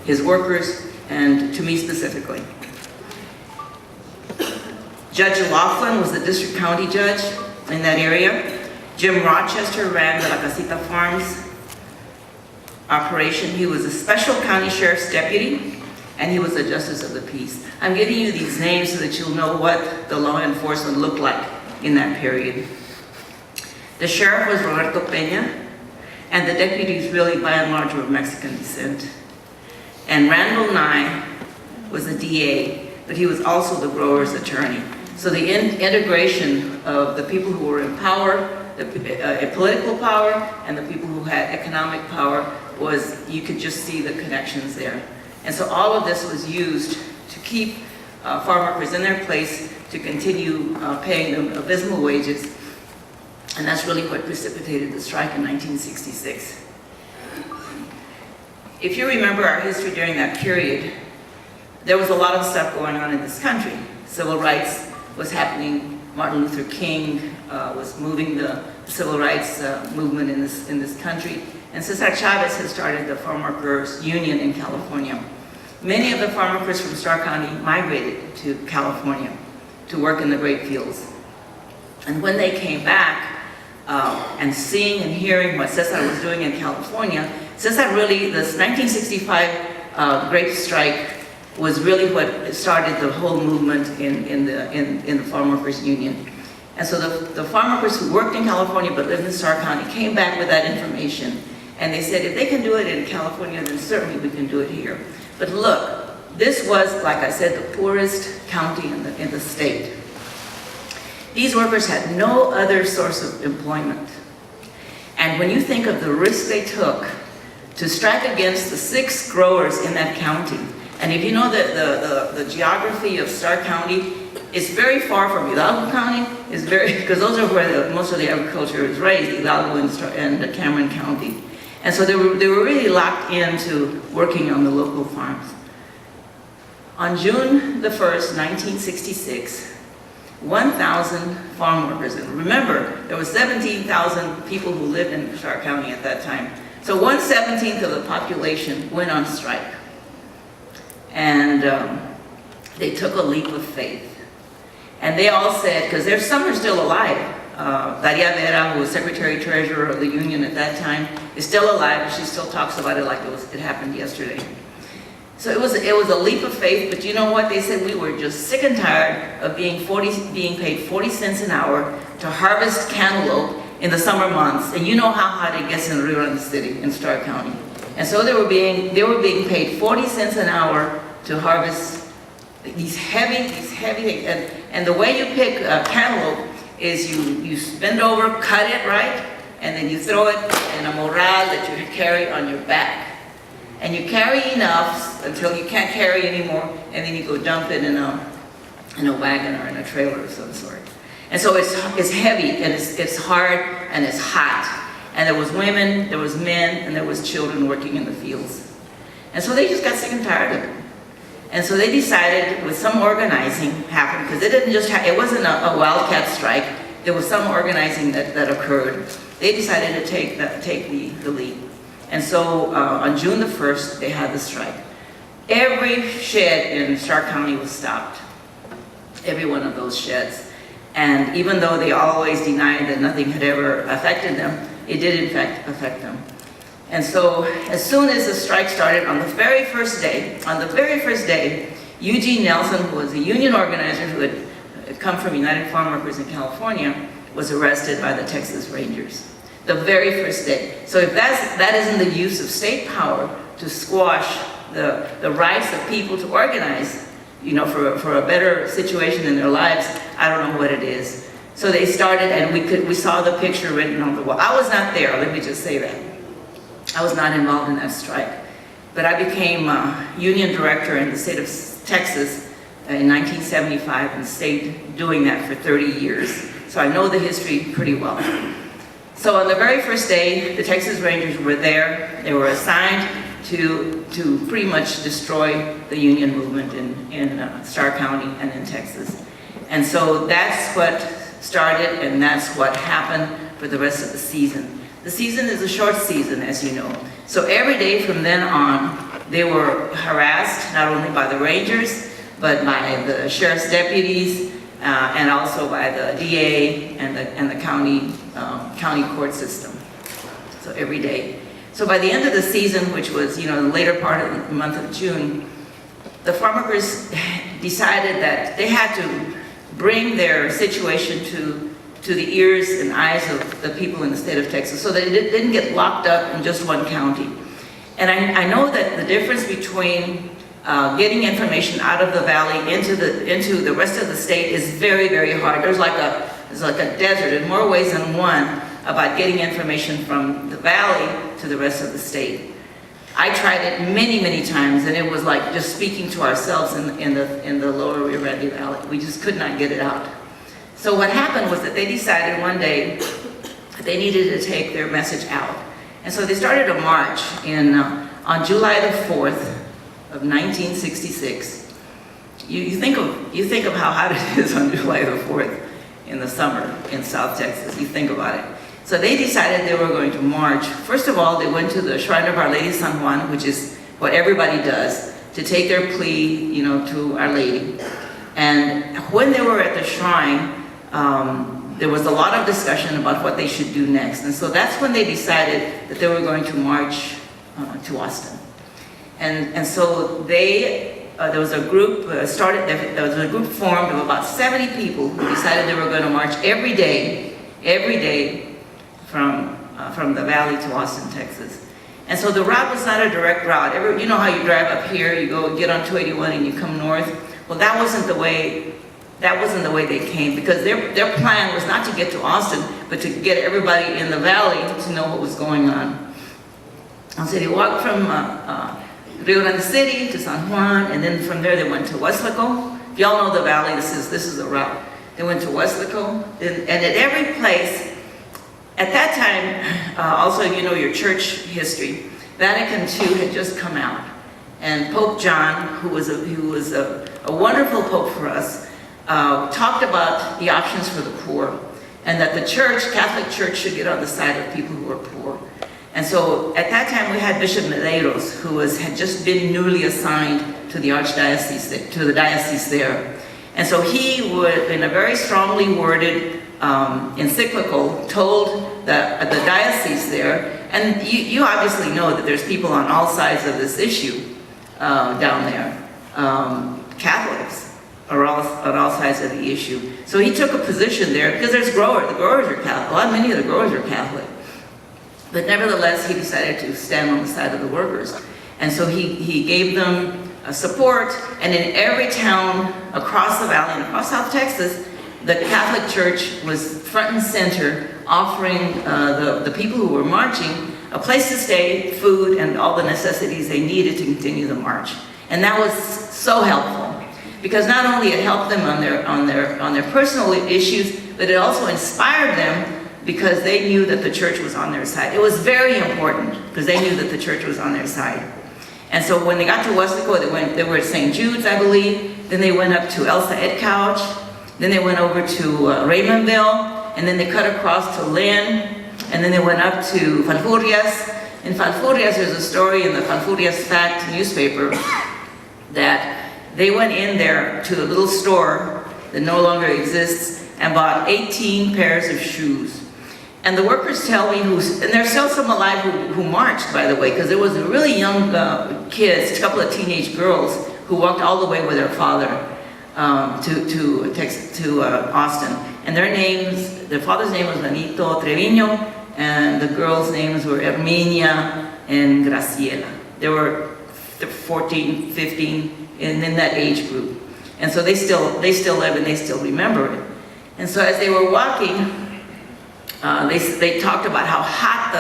his workers and to me specifically. Judge Laughlin was the district county judge in that area. Jim Rochester ran the La Casita Farms operation. He was a special county sheriff's deputy, and he was a justice of the peace. I'm giving you these names so that you'll know what the law enforcement looked like in that period. The sheriff was Roberto Peña, and the deputies really by and large were of Mexican descent. And Randall Nye was the DA, but he was also the grower's attorney. So the integration of the people who were in power, political power, and the people who had economic power was, you could just see the connections there. And so all of this was used to keep farm workers in their place, to continue paying them abysmal wages. And that's really what precipitated the strike in 1966. If you remember our history during that period, there was a lot of stuff going on in this country. Civil rights was happening. Martin Luther King was moving the civil rights movement in this country. And Cesar Chavez had started the Farm Workers Union in California. Many of the farm workers from Starr County migrated to California to work in the grape fields. And when they came back, and seeing and hearing what Cesar was doing in California, Cesar really, this 1965 grape strike was really what started the whole movement in the Farm Workers Union. And so the farm workers who worked in California but lived in Starr County came back with that information. And they said, if they can do it in California, then certainly we can do it here. But look, this was, like I said, the poorest county in the state. These workers had no other source of employment. And when you think of the risk they took to strike against the 6 growers in that county, and if you know the geography of Starr County, it's very far from Hidalgo County, because those are where most of the agriculture is raised, Hidalgo and Cameron County. And so they were really locked into working on the local farms. On June the 1st, 1966, 1,000 farm workers, and remember, there were 17,000 people who lived in Starr County at that time. So 1/17 of the population went on strike. And they took a leap of faith. And they all said, because some are still alive. Daria Vera, who was Secretary Treasurer of the Union at that time, is still alive, and she still talks about it like it happened yesterday. So it was a leap of faith, but you know what? They said we were just sick and tired of being paid 40 cents an hour to harvest cantaloupe in the summer months. And you know how hot it gets in Rio Grande City, in Starr County. And so they were being paid 40 cents an hour to harvest these heavy things. And the way you pick cantaloupe is you bend over, cut it right, and then you throw it in a morral that you carry on your back. And you carry enough until you can't carry anymore, and then you go dump it in a wagon or in a trailer of some sort. And so it's heavy, and it's hard, and it's hot. And there was women, there was men, and there was children working in the fields. And so they just got sick and tired of it. And so they decided, with some organizing happened, because it wasn't a wildcat strike, there was some organizing that occurred. They decided to take the lead. And so on June the 1st, they had the strike. Every shed in Starr County was stopped. Every one of those sheds. And even though they always denied that nothing had ever affected them, it did in fact affect them. And so as soon as the strike started, on the very first day, Eugene Nelson, who was a union organizer who had come from United Farm Workers in California, was arrested by the Texas Rangers. The very first day. So if that isn't the use of state power to squash the rights of people to organize, for a better situation in their lives, I don't know what it is. So they started, and we saw the picture written on the wall. I was not there, let me just say that. I was not involved in that strike. But I became union director in the state of Texas in 1975 and stayed doing that for 30 years. So I know the history pretty well. So on the very first day, the Texas Rangers were there. They were assigned to pretty much destroy the union movement in Starr County and in Texas. And so that's what started, and that's what happened for the rest of the season. The season is a short season, as you know. So every day from then on, They were harassed not only by the Rangers, but by the sheriff's deputies, and also by the DA and the county court system. So every day. So by the end of the season, which was, the later part of the month of June, the farm workers decided that they had to bring their situation to the ears and eyes of the people in the state of Texas, so that it didn't get locked up in just one county. And I know that the difference between getting information out of the valley into the rest of the state is very, very hard. There's like a desert in more ways than one about getting information from the valley to the rest of the state. I tried it many, many times, and it was like just speaking to ourselves in the lower Rio Grande Valley. We just could not get it out. So what happened was that they decided one day that they needed to take their message out. And so they started a march on July the 4th of 1966. You think of how hot it is on July the 4th in the summer in South Texas. You think about it. So they decided they were going to march. First of all, they went to the Shrine of Our Lady San Juan, which is what everybody does, to take their plea, to Our Lady. And when they were at the shrine, there was a lot of discussion about what they should do next. And so that's when they decided that they were going to march to Austin. And so there was a group there was a group formed of about 70 people who decided they were going to march every day from the valley to Austin, Texas. And so the route was not a direct route. You know how you drive up here, you go get on 281 and you come north? Well, that wasn't the way they came, because their plan was not to get to Austin, but to get everybody in the valley to know what was going on. And so they walked from Rio Grande City to San Juan, and then from there they went to Weslaco. If y'all know the valley, this is the route. They went to Weslaco, and at every place, at that time, also your church history, Vatican II had just come out. And Pope John, who was a wonderful pope for us, talked about the options for the poor, and that the Catholic Church, should get on the side of people who are poor. And so at that time we had Bishop Medeiros, who had just been newly assigned to the archdiocese, to the diocese there. And so he would, in a very strongly worded encyclical, told the diocese there, and you obviously know that there's people on all sides of this issue down there. Catholics are on all sides of the issue. So he took a position there, because there's growers. The growers are Catholic. Many of the growers are Catholic. But nevertheless, he decided to stand on the side of the workers. And so he gave them support, and in every town across the valley and across South Texas, the Catholic Church was front and center, offering the people who were marching a place to stay, food, and all the necessities they needed to continue the march. And that was so helpful, because not only it helped them on their personal issues, but it also inspired them, because they knew that the church was on their side. It was very important, because they knew that the church was on their side. And so when they got to Weslaco, they were at St. Jude's, I believe. Then they went up to El Saedcouch. Then they went over to Raymondville, and then they cut across to Lynn, and then they went up to Falfurrias. In Falfurrias, there's a story in the Falfurrias Fact newspaper that they went in there to a little store that no longer exists and bought 18 pairs of shoes. And the workers tell me, and there's still some alive who marched, by the way, because there was a really young kids, a couple of teenage girls, who walked all the way with their father to Austin. And their father's name was Benito Trevino, and the girls' names were Herminia and Graciela. They were 14, 15, and in that age group. And so they still live and they still remember it. And so as they were walking, they talked about how hot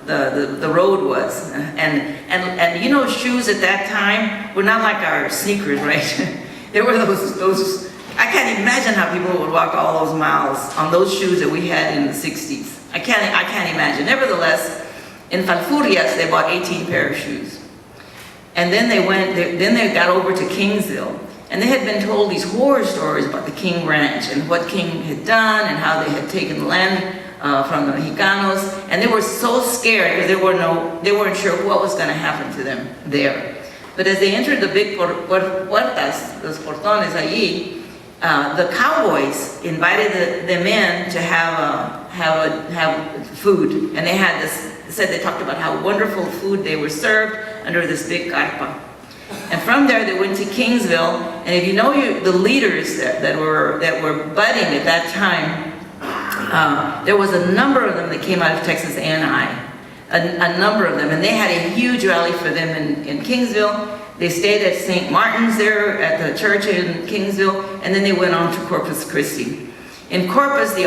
the road was. And shoes at that time were not like our sneakers, right? There were those, I can't imagine how people would walk all those miles on those shoes that we had in the 60s. I can't imagine. Nevertheless, in Falfurrias, they bought 18 pair of shoes. And then they got over to Kingsville. And they had been told these horror stories about the King Ranch and what King had done and how they had taken the land from the Mexicanos. And they were so scared because they weren't sure what was going to happen to them there. But as they entered the big puertas, los portones allí, the cowboys invited them in to have food, and they had this. They talked about how wonderful food they were served under this big carpa. And from there they went to Kingsville, and if you know the leaders that were budding at that time, there was a number of them that came out of Texas A&I, a number of them, and they had a huge rally for them in Kingsville. They stayed at St. Martin's there at the church in Kingsville, and then they went on to Corpus Christi. In Corpus, the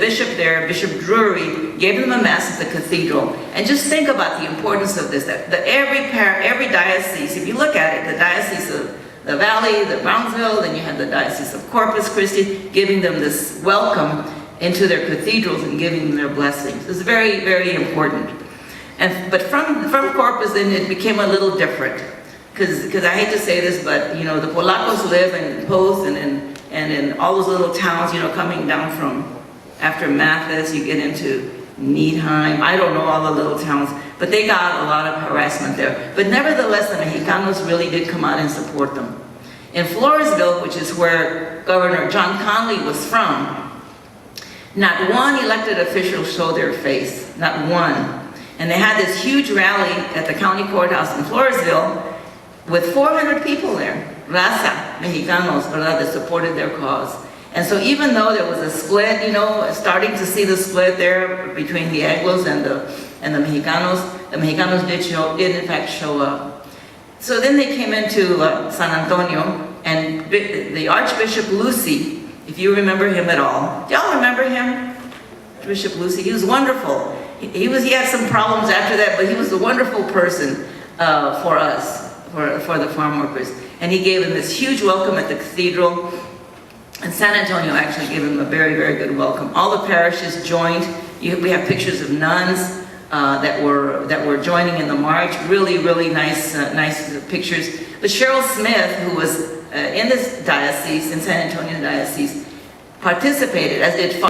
bishop there, Bishop Drury, gave them a mass at the cathedral. And just think about the importance of this. That every diocese, if you look at it, the Diocese of the Valley, the Brownsville, then you have the Diocese of Corpus Christi, giving them this welcome into their cathedrals and giving them their blessings. It's very, very important. But from Corpus, then it became a little different. Because I hate to say this, but you know, the Polacos live in Post and in all those little towns, you know, coming down from after Mathis, you get into Needheim, I don't know all the little towns, but they got a lot of harassment there. But nevertheless, the Mexicanos really did come out and support them. In Floresville, which is where Governor John Conley was from, not one elected official showed their face, not one. And they had this huge rally at the county courthouse in Floresville with 400 people there, raza, Mexicanos, that supported their cause. And so even though there was a split, you know, starting to see the split there between the Anglos and the Mexicanos did in fact show up. So then they came into San Antonio, and the Archbishop Lucy, if you remember him at all. Do y'all remember him? Bishop Lucy, he was wonderful. He had some problems after that, but he was a wonderful person for us, for the farm workers. And he gave them this huge welcome at the cathedral. And San Antonio actually gave him a very, very good welcome. All the parishes joined. We have pictures of nuns that were joining in the march. Really, really nice pictures. But Cheryl Smith, who was in this diocese, in San Antonio Diocese, participated, as did